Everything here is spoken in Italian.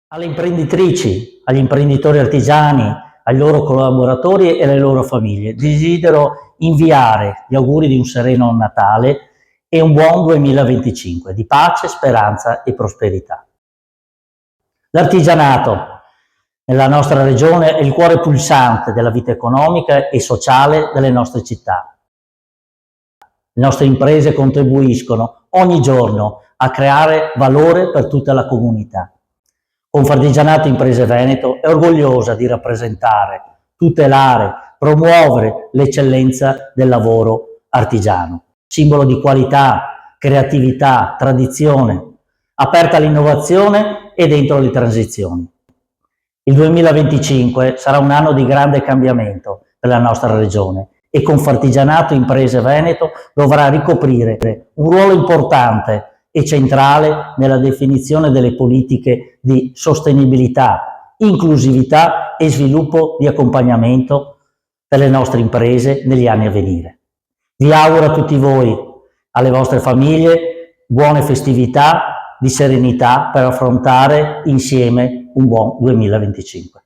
Alle imprenditrici, agli imprenditori artigiani, ai loro collaboratori e alle loro famiglie, desidero inviare gli auguri di un sereno Natale e un buon 2025 di pace, speranza e prosperità. L'artigianato nella nostra regione è il cuore pulsante della vita economica e sociale delle nostre città. Le nostre imprese contribuiscono ogni giorno a creare valore per tutta la comunità. Confartigianato Imprese Veneto è orgogliosa di rappresentare, tutelare, promuovere l'eccellenza del lavoro artigiano, simbolo di qualità, creatività, tradizione, aperta all'innovazione e dentro le transizioni. Il 2025 sarà un anno di grande cambiamento per la nostra regione e Confartigianato Imprese Veneto dovrà ricoprire un ruolo importante e centrale nella definizione delle politiche di sostenibilità, inclusività e sviluppo di accompagnamento per le nostre imprese negli anni a venire. Vi auguro a tutti voi, alle vostre famiglie, buone festività, di serenità per affrontare insieme un buon 2025.